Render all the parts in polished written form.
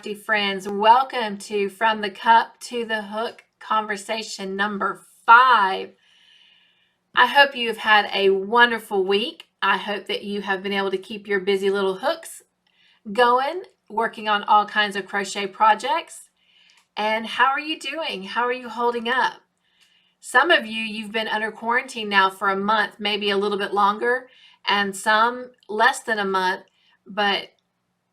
crafty friends. Welcome to From the Cup to the Hook conversation number 5. I hope you have had a wonderful week. I hope that you have been able to keep your busy little hooks going, working on all kinds of crochet projects. And how are you doing? How are you holding up? Some of you've been under quarantine now for a month, maybe a little bit longer, and some less than a month. But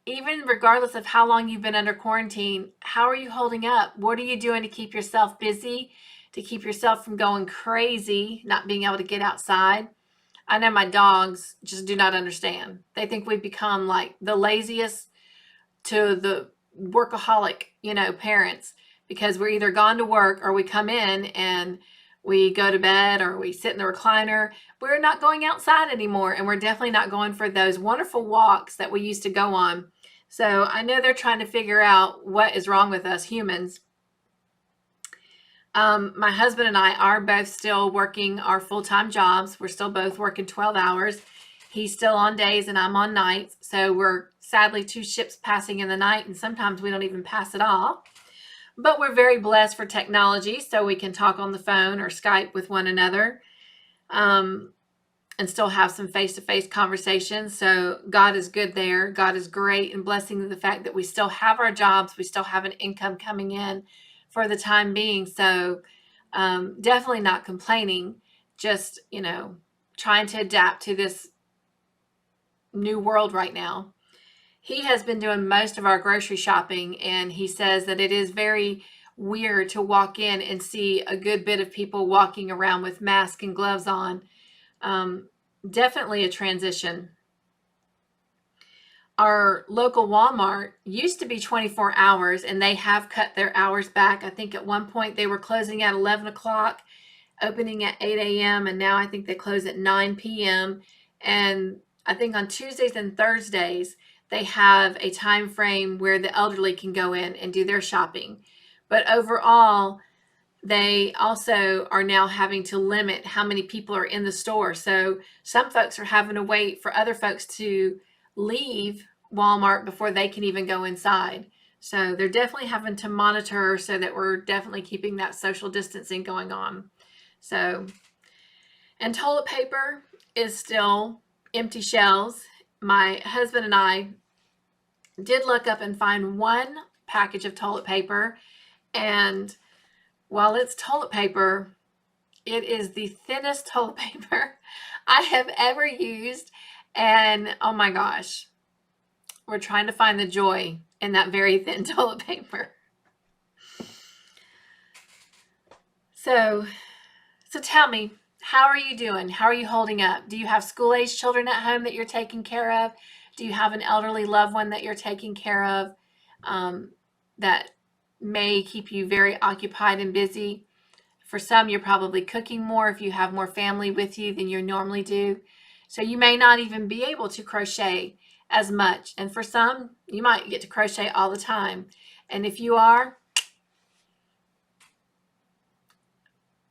even regardless of how long you've been under quarantine, how are you holding up? What are you doing to keep yourself busy, to keep yourself from going crazy, not being able to get outside? I know my dogs just do not understand. They think we've become like the laziest to the workaholic, parents, because we're either gone to work or we come in and we go to bed or we sit in the recliner. We're not going outside anymore, and we're definitely not going for those wonderful walks that we used to go on. So I know they're trying to figure out what is wrong with us humans. My husband and I are both still working our full-time jobs. We're still both working 12 hours. He's still on days and I'm on nights. So we're sadly 2 ships passing in the night, and sometimes we don't even pass at all. But we're very blessed for technology, so we can talk on the phone or Skype with one another and still have some face-to-face conversations. So God is good there. God is great, and blessing the fact that we still have our jobs. We still have an income coming in for the time being. So definitely not complaining, just, trying to adapt to this new world right now. He has been doing most of our grocery shopping, and he says that it is very weird to walk in and see a good bit of people walking around with masks and gloves on. Definitely a transition. Our local Walmart used to be 24 hours, and they have cut their hours back. I think at one point they were closing at 11 o'clock, opening at 8 a.m., and now I think they close at 9 p.m. And I think on Tuesdays and Thursdays, they have a time frame where the elderly can go in and do their shopping. But overall, they also are now having to limit how many people are in the store. So some folks are having to wait for other folks to leave Walmart before they can even go inside. So they're definitely having to monitor so that we're definitely keeping that social distancing going on. So, and toilet paper is still empty shelves. My husband and I did look up and find one package of toilet paper, and while it's toilet paper, it is the thinnest toilet paper I have ever used. And oh my gosh, we're trying to find the joy in that very thin toilet paper. So tell me, how are you doing? How are you holding up? Do you have school-age children at home that you're taking care of? Do you have an elderly loved one that you're taking care of that may keep you very occupied and busy? For some, you're probably cooking more if you have more family with you than you normally do. So you may not even be able to crochet as much. And for some, you might get to crochet all the time. And if you are,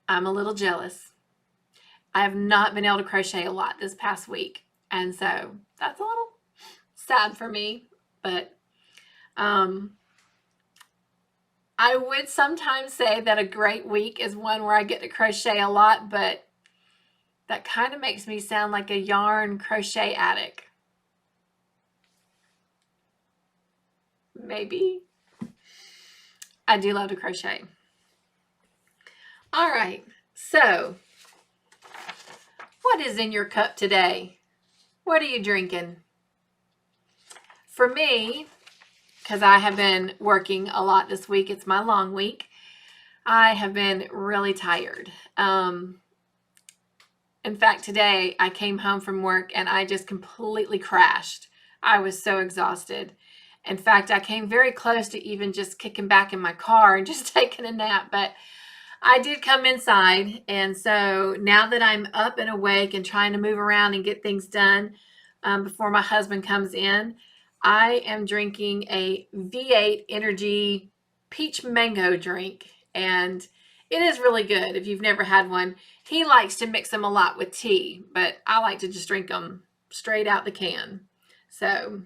I'm a little jealous. I have not been able to crochet a lot this past week. And so that's a little sad for me. But I would sometimes say that a great week is one where I get to crochet a lot, but that kind of makes me sound like a yarn crochet addict. Maybe. I do love to crochet. All right, so what is in your cup today? What are you drinking? For me, because I have been working a lot this week, it's my long week, I have been really tired. In fact, today I came home from work and I just completely crashed. I was so exhausted. In fact, I came very close to even just kicking back in my car and just taking a nap, but I did come inside. And so now that I'm up and awake and trying to move around and get things done before my husband comes in, I am drinking a V8 Energy peach mango drink, and it is really good if you've never had one. He likes to mix them a lot with tea, but I like to just drink them straight out the can. So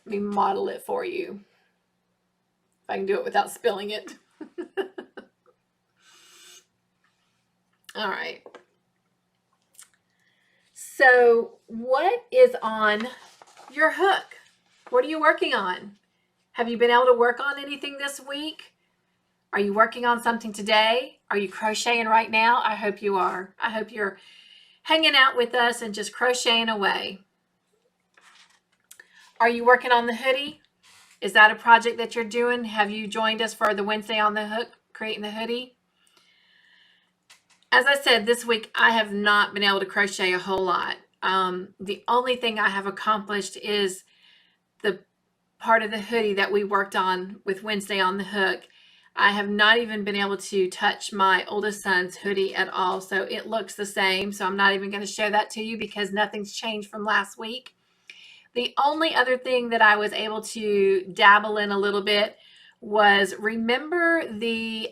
let me model it for you. If I can do it without spilling it. All right. So what is on your hook? What are you working on? Have you been able to work on anything this week? Are you working on something today? Are you crocheting right now? I hope you are. I hope you're hanging out with us and just crocheting away. Are you working on the hoodie? Is that a project that you're doing? Have you joined us for the Wednesday on the Hook, creating the hoodie? As I said, this week I have not been able to crochet a whole lot. The only thing I have accomplished is the part of the hoodie that we worked on with Wednesday on the Hook. I have not even been able to touch my oldest son's hoodie at all, so it looks the same. So I'm not even going to show that to you because nothing's changed from last week. The only other thing that I was able to dabble in a little bit was, remember the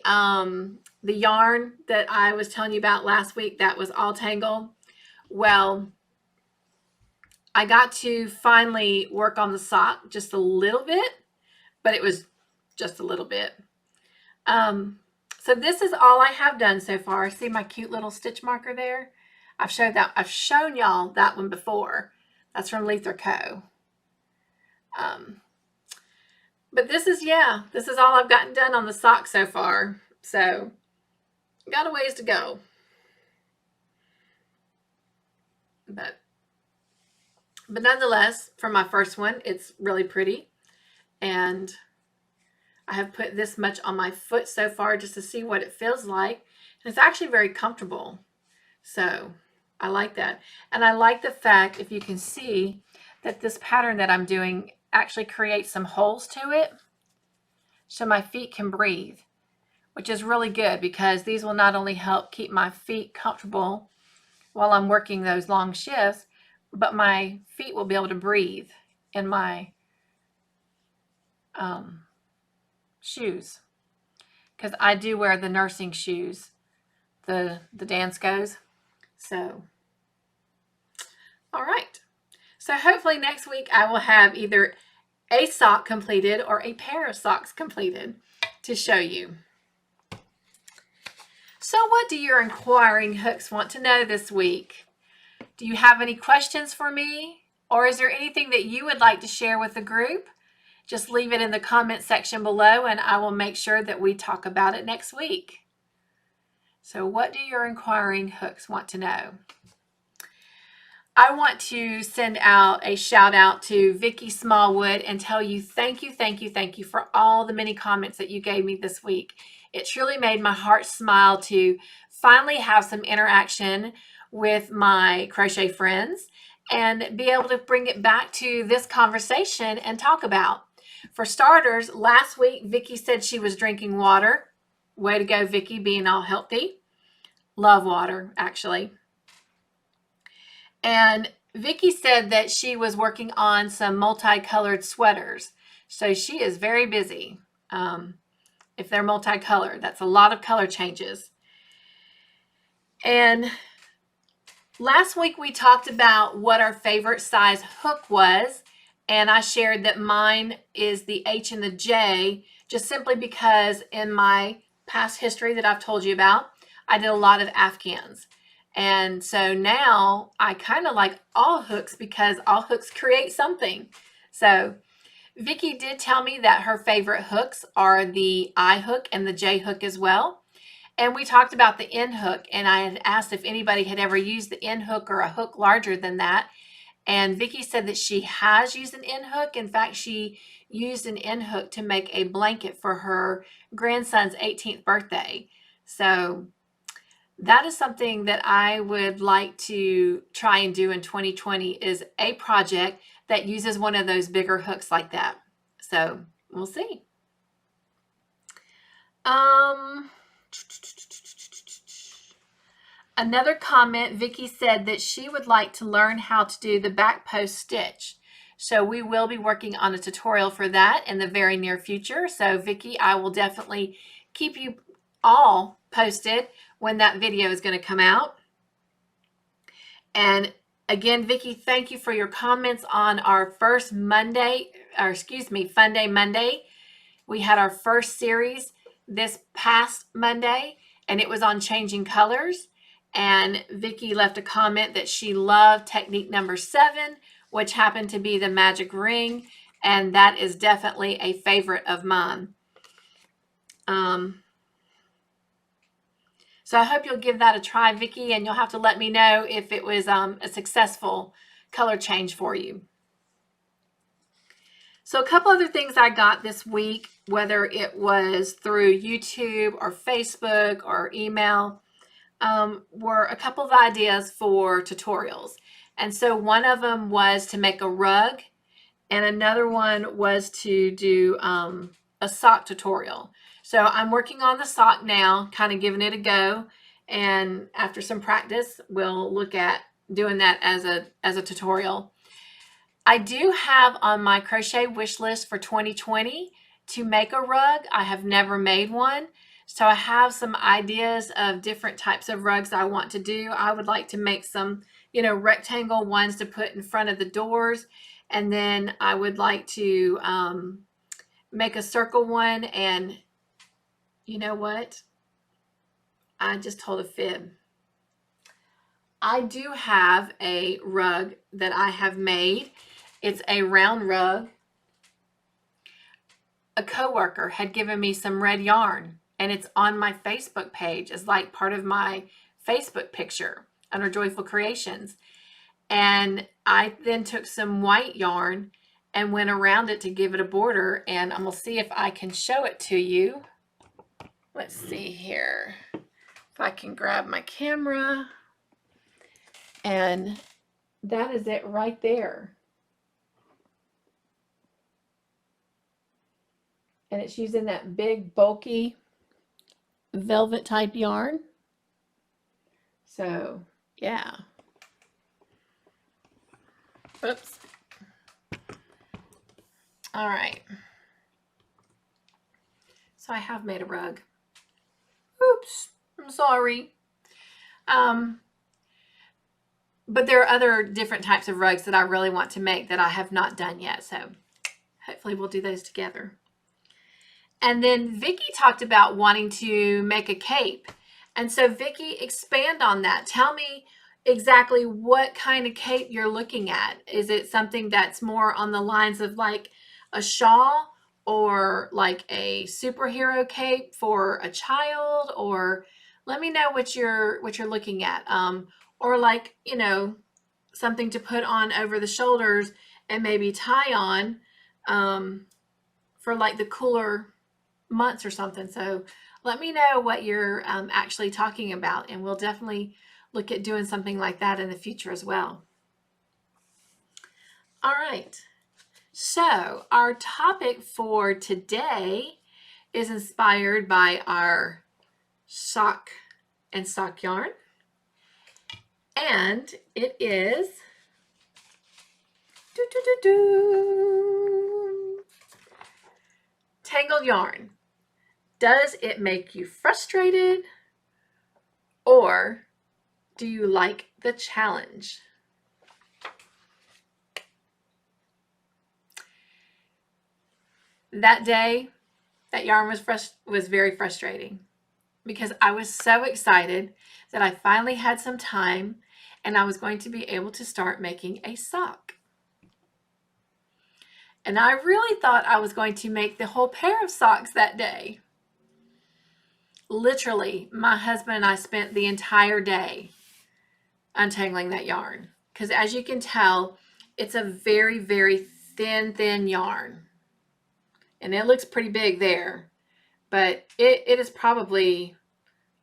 yarn that I was telling you about last week that was all tangled? Well, I got to finally work on the sock just a little bit, but it was just a little bit. So this is all I have done so far. See my cute little stitch marker there? I've shown y'all that one before. That's from Lether Co. But this is all I've gotten done on the sock so far. So got a ways to go. But nonetheless, for my first one, it's really pretty. And I have put this much on my foot so far just to see what it feels like. And it's actually very comfortable. So I like that. And I like the fact, if you can see, that this pattern that I'm doing actually creates some holes to it so my feet can breathe, which is really good because these will not only help keep my feet comfortable while I'm working those long shifts, but my feet will be able to breathe in my shoes, because I do wear the nursing shoes, the Danskos. So, all right. So hopefully next week I will have either a sock completed or a pair of socks completed to show you. So what do your inquiring hooks want to know this week? Do you have any questions for me? Or is there anything that you would like to share with the group? Just leave it in the comment section below and I will make sure that we talk about it next week. So what do your inquiring hooks want to know? I want to send out a shout out to Vicki Smallwood and tell you thank you for all the many comments that you gave me this week. It truly made my heart smile to finally have some interaction with my crochet friends and be able to bring it back to this conversation and talk about. For starters, last week Vicki said she was drinking water. Way to go, Vicki, being all healthy. Love water, actually. And Vicki said that she was working on some multicolored sweaters. So she is very busy. If they're multicolored, that's a lot of color changes. And last week we talked about what our favorite size hook was. And I shared that mine is the H and the J, just simply because in my past history that I've told you about, I did a lot of Afghans. And so now I kind of like all hooks because all hooks create something. So Vicki did tell me that her favorite hooks are the I hook and the J hook as well. And we talked about the N hook, and I had asked if anybody had ever used the N hook or a hook larger than that. And Vicki said that she has used an N hook. In fact, she used an N hook to make a blanket for her grandson's 18th birthday. So that is something that I would like to try and do in 2020, is a project that uses one of those bigger hooks like that. So we'll see. Another comment, Vicki said that she would like to learn how to do the back post stitch. So we will be working on a tutorial for that in the very near future. So Vicki, I will definitely keep you all posted when that video is going to come out. And again, Vicki, thank you for your comments on our first Fun Day Monday. We had our first series this past Monday, and it was on changing colors. And Vicki left a comment that she loved technique number 7, which happened to be the magic ring. And that is definitely a favorite of mine. So I hope you'll give that a try, Vicki, and you'll have to let me know if it was a successful color change for you. So a couple other things I got this week, whether it was through YouTube or Facebook or email, were a couple of ideas for tutorials. And so one of them was to make a rug, and another one was to do a sock tutorial. So I'm working on the sock now, kind of giving it a go. And after some practice, we'll look at doing that as a tutorial. I do have on my crochet wish list for 2020 to make a rug. I have never made one. So I have some ideas of different types of rugs I want to do. I would like to make some, rectangle ones to put in front of the doors. And then I would like to make a circle one. And you know what? I just told a fib. I do have a rug that I have made. It's a round rug. A coworker had given me some red yarn, and it's on my Facebook page as like part of my Facebook picture under Joyful Creations. And I then took some white yarn and went around it to give it a border, and I'm gonna see if I can show it to you. Let's see here if I can grab my camera. And that is it right there. And it's using that big bulky velvet type yarn. So yeah. Oops. All right. So I have made a rug. Oops, I'm sorry. But there are other different types of rugs that I really want to make that I have not done yet. So hopefully we'll do those together. And then Vicki talked about wanting to make a cape. And so Vicki, expand on that. Tell me exactly what kind of cape you're looking at. Is it something that's more on the lines of like a shawl, or like a superhero cape for a child? Or let me know what you're looking at. Or like, something to put on over the shoulders and maybe tie on for like the cooler months or something. So let me know what you're actually talking about, and we'll definitely look at doing something like that in the future as well. All right. So our topic for today is inspired by our sock and sock yarn. And it is tangled yarn. Does it make you frustrated, or do you like the challenge? That day, that yarn was very frustrating because I was so excited that I finally had some time and I was going to be able to start making a sock. And I really thought I was going to make the whole pair of socks that day. Literally, my husband and I spent the entire day untangling that yarn, because as you can tell, it's a very, very thin yarn. And it looks pretty big there, but it is probably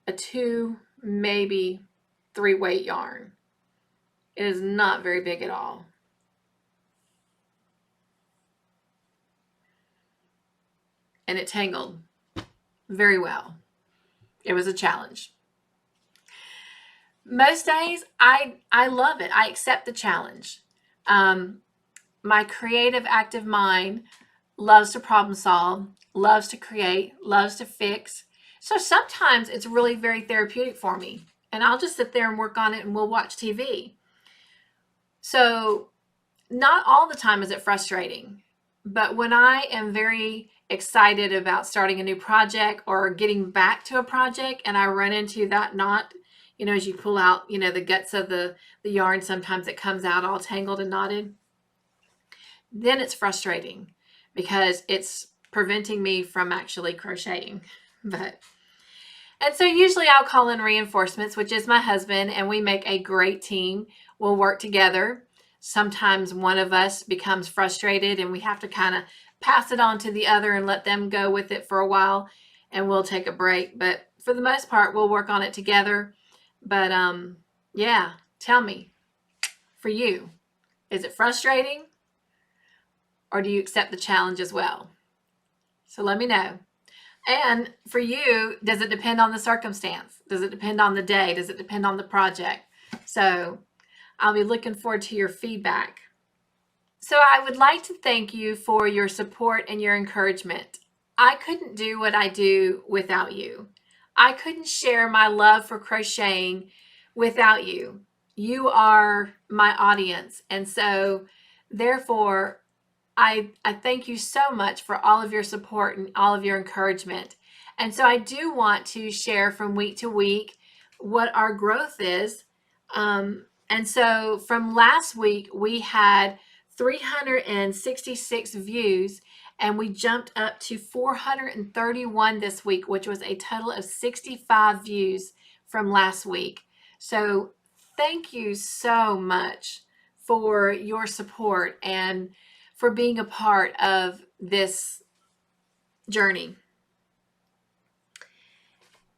a 2, maybe 3 weight yarn. It is not very big at all. And it tangled very well. It was a challenge. Most days, I love it. I accept the challenge. My creative, active mind loves to problem solve, loves to create, loves to fix. So sometimes it's really very therapeutic for me. And I'll just sit there and work on it, and we'll watch TV. So not all the time is it frustrating. But when I am very excited about starting a new project or getting back to a project, and I run into that knot, as you pull out, the guts of the yarn, sometimes it comes out all tangled and knotted. Then it's frustrating because it's preventing me from actually crocheting. And so usually I'll call in reinforcements, which is my husband, and we make a great team. We'll work together. Sometimes one of us becomes frustrated and we have to kind of pass it on to the other and let them go with it for a while, and we'll take a break. But for the most part, we'll work on it together. But yeah, tell me, for you, is it frustrating, or do you accept the challenge as well? So let me know. And for you, does it depend on the circumstance? Does it depend on the day? Does it depend on the project? So I'll be looking forward to your feedback. So I would like to thank you for your support and your encouragement. I couldn't do what I do without you. I couldn't share my love for crocheting without you. You are my audience. And so therefore, I thank you so much for all of your support and all of your encouragement. And so I do want to share from week to week what our growth is. And so from last week, we had 366 views, and we jumped up to 431 this week, which was a total of 65 views from last week. So thank you so much for your support and for being a part of this journey.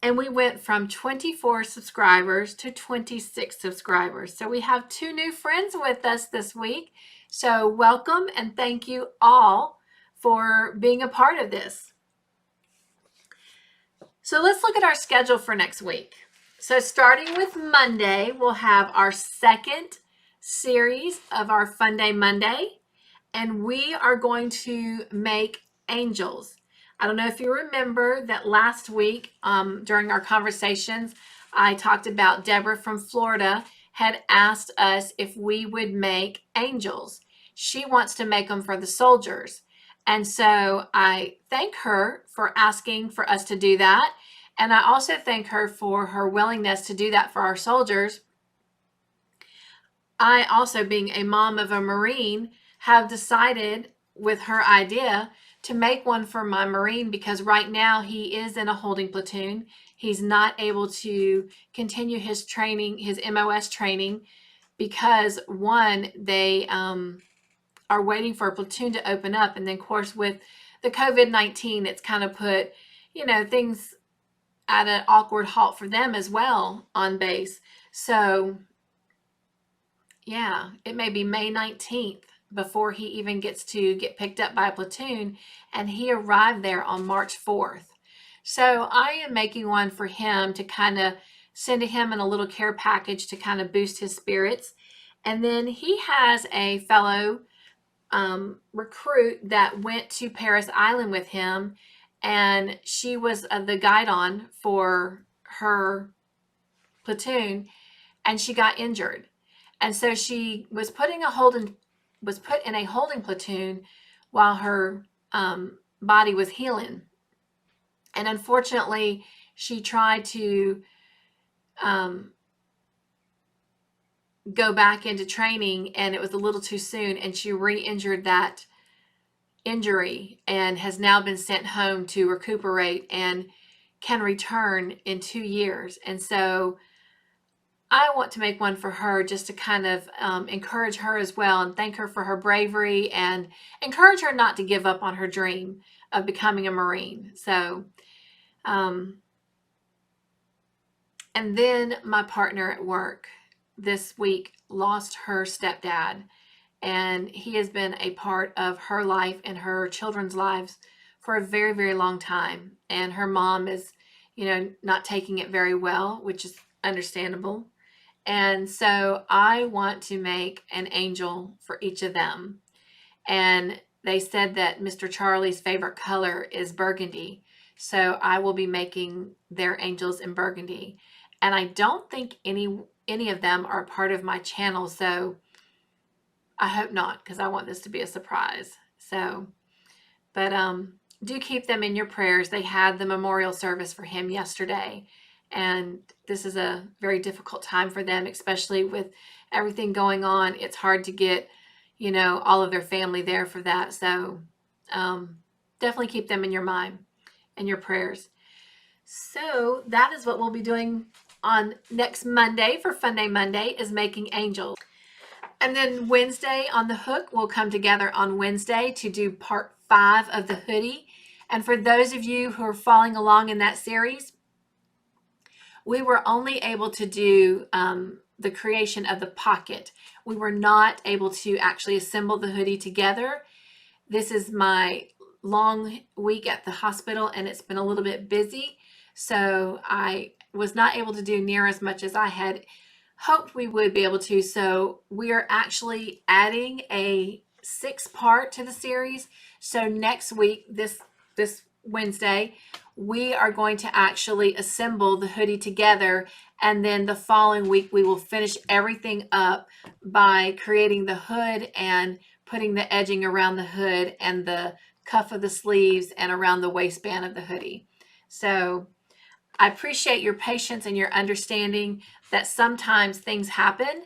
And we went from 24 subscribers to 26 subscribers. So we have 2 new friends with us this week. So welcome, and thank you all for being a part of this. So let's look at our schedule for next week. So starting with Monday, we'll have our second series of our Fun Day Monday. And we are going to make angels. I don't know if you remember that last week during our conversations, I talked about Deborah from Florida had asked us if we would make angels. She wants to make them for the soldiers. And so I thank her for asking for us to do that. And I also thank her for her willingness to do that for our soldiers. I also, being a mom of a Marine, have decided with her idea to make one for my Marine, because right now he is in a holding platoon. He's not able to continue his training, his MOS training, because one, they are waiting for a platoon to open up. And then of course with the COVID-19, it's kind of put, things at an awkward halt for them as well on base. So yeah, it may be May 19th before he even gets to get picked up by a platoon, and he arrived there on March 4th. So I am making one for him to kind of send to him in a little care package to kind of boost his spirits. And then he has a fellow recruit that went to Paris Island with him, and she was the guide-on for her platoon, and she got injured. And so she was put in a holding platoon while her body was healing. And unfortunately, she tried to go back into training, and it was a little too soon, and she re-injured that injury and has now been sent home to recuperate and can return in 2 years. And so I want to make one for her just to kind of encourage her as well, and thank her for her bravery, and encourage her not to give up on her dream of becoming a Marine. So, and then my partner at work this week lost her stepdad, and he has been a part of her life and her children's lives for a very, very long time. And her mom is, not taking it very well, which is understandable. And so I want to make an angel for each of them. And they said that Mr. Charlie's favorite color is burgundy. So I will be making their angels in burgundy. And I don't think any of them are part of my channel. So I hope not, because I want this to be a surprise. So, but do keep them in your prayers. They had the memorial service for him yesterday, and this is a very difficult time for them, especially with everything going on. It's hard to get, all of their family there for that. So definitely keep them in your mind and your prayers. So that is what we'll be doing on next Monday for Fun Day Monday, is making angels. And then Wednesday on the hook, we'll come together on Wednesday to do part 5 of the hoodie. And for those of you who are following along in that series, we were only able to do the creation of the pocket. We were not able to actually assemble the hoodie together. This is my long week at the hospital, and it's been a little bit busy. So I was not able to do near as much as I had hoped we would be able to. So we are actually adding a 6th part to the series. So next week, this Wednesday, we are going to actually assemble the hoodie together, and then the following week we will finish everything up by creating the hood and putting the edging around the hood and the cuff of the sleeves and around the waistband of the hoodie. So I appreciate your patience and your understanding that sometimes things happen,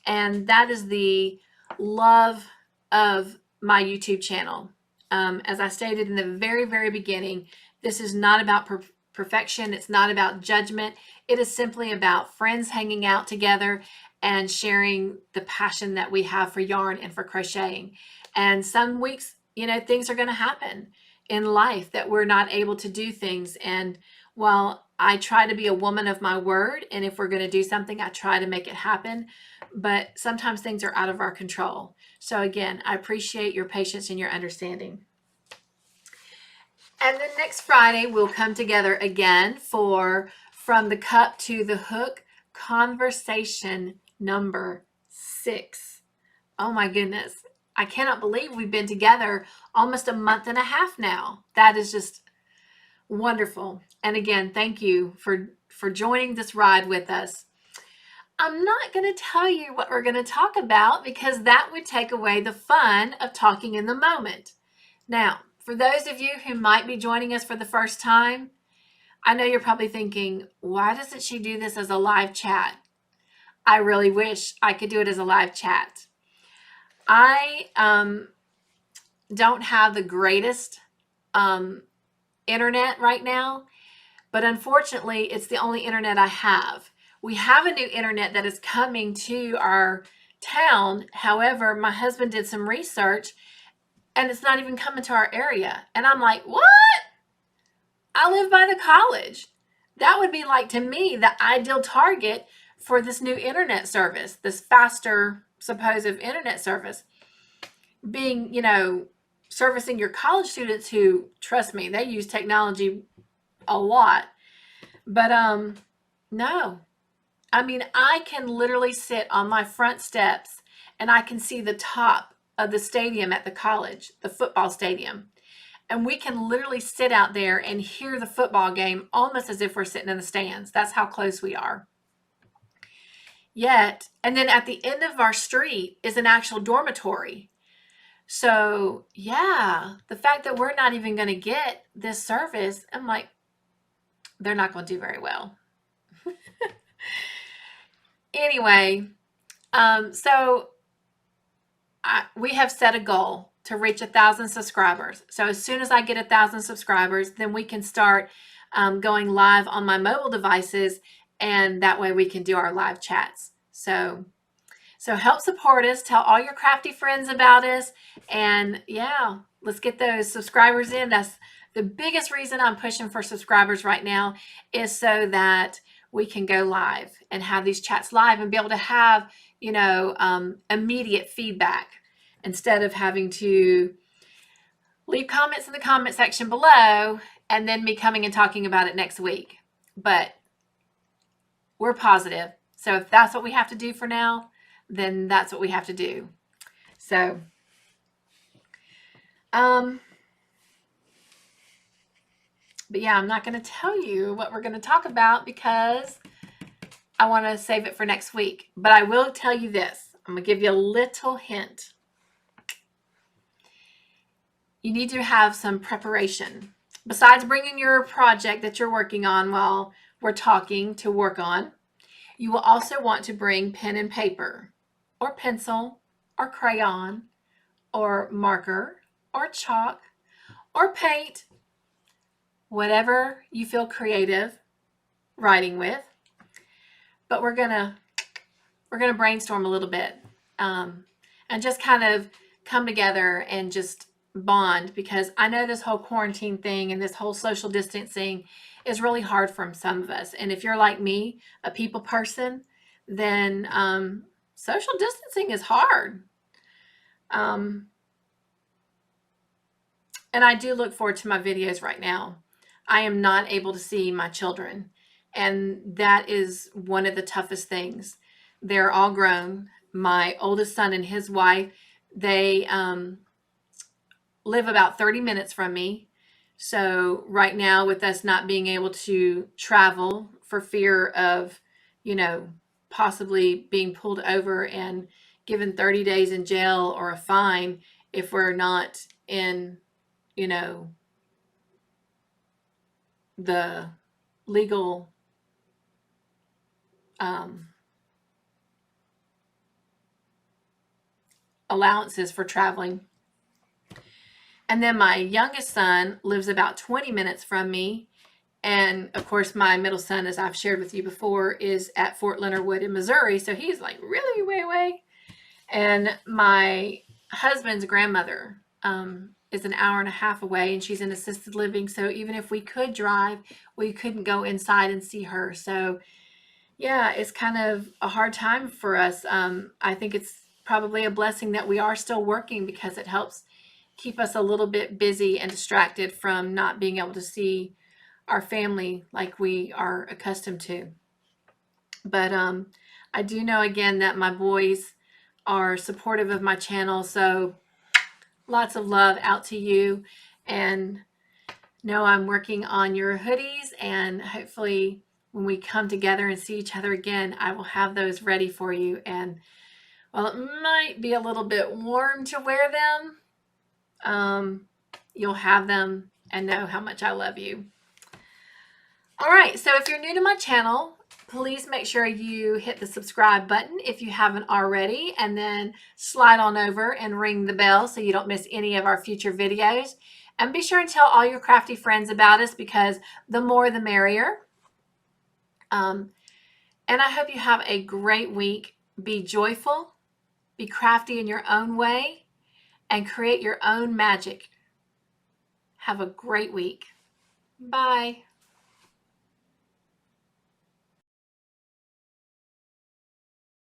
and that is the love of my YouTube channel. As I stated in the very, very beginning, this is not about perfection. It's not about judgment. It is simply about friends hanging out together and sharing the passion that we have for yarn and for crocheting. And some weeks, things are going to happen in life that we're not able to do things. And while I try to be a woman of my word, and if we're going to do something, I try to make it happen, but sometimes things are out of our control. So again, I appreciate your patience and your understanding. And then next Friday, we'll come together again for From the Cup to the Hook, conversation number 6. Oh my goodness. I cannot believe we've been together almost a month and a half now. That is just wonderful. And again, thank you for joining this ride with us. I'm not going to tell you what we're going to talk about because that would take away the fun of talking in the moment. Now, for those of you who might be joining us for the first time, I know you're probably thinking, why doesn't she do this as a live chat? I really wish I could do it as a live chat. I don't have the greatest internet right now, but unfortunately, it's the only internet I have. We have a new internet that is coming to our town. However, my husband did some research and it's not even coming to our area. And I'm like, what? I live by the college. That would be like, to me, the ideal target for this new internet service, this faster supposed internet service, being, servicing your college students who, trust me, they use technology a lot. But no. I mean, I can literally sit on my front steps and I can see the top of the stadium at the college, the football stadium. And we can literally sit out there and hear the football game almost as if we're sitting in the stands. That's how close we are. Yet, and then at the end of our street is an actual dormitory. So yeah, the fact that we're not even going to get this service, I'm like, they're not going to do very well. Anyway, we have set a goal to reach 1,000 subscribers. So as soon as I get 1,000 subscribers, then we can start going live on my mobile devices, and that way we can do our live chats. So help support us. Tell all your crafty friends about us, and yeah, let's get those subscribers in. That's the biggest reason I'm pushing for subscribers right now, is so that we can go live and have these chats live and be able to have, immediate feedback instead of having to leave comments in the comment section below and then me coming and talking about it next week. But we're positive. So if that's what we have to do for now, then that's what we have to do. So, but yeah, I'm not going to tell you what we're going to talk about because I want to save it for next week. But I will tell you this. I'm going to give you a little hint. you need to have some preparation. Besides bringing your project that you're working on while we're talking to work on, you will also want to bring pen and paper, or pencil, or crayon, or marker, or chalk, or paint, whatever you feel creative writing with. But we're gonna brainstorm a little bit, and just kind of come together and just bond, because I know this whole quarantine thing and this whole social distancing is really hard for some of us. And if you're like me, a people person, then social distancing is hard. And I do look forward to my videos right now. I am not able to see my children, and that is one of the toughest things. They're all grown. My oldest son and his wife, they live about 30 minutes from me. So right now, with us not being able to travel for fear of, possibly being pulled over and given 30 days in jail or a fine if we're not in, the legal allowances for traveling. And then my youngest son lives about 20 minutes from me. And of course, my middle son, as I've shared with you before, is at Fort Leonard Wood in Missouri. So he's like really way away. And my husband's grandmother is an hour and a half away, and she's in assisted living. So even if we could drive, we couldn't go inside and see her. So yeah, it's kind of a hard time for us. I think it's probably a blessing that we are still working, because it helps keep us a little bit busy and distracted from not being able to see our family like we are accustomed to. But I do know, again, that my boys are supportive of my channel. So lots of love out to you. And know I'm working on your hoodies, and hopefully when we come together and see each other again, I will have those ready for you. And while it might be a little bit warm to wear them, you'll have them and know how much I love you. All right, so if you're new to my channel, please make sure you hit the subscribe button if you haven't already, and then slide on over and ring the bell so you don't miss any of our future videos. And be sure and tell all your crafty friends about us, because the more the merrier. And I hope you have a great week. Be joyful, be crafty in your own way, and create your own magic. Have a great week. Bye.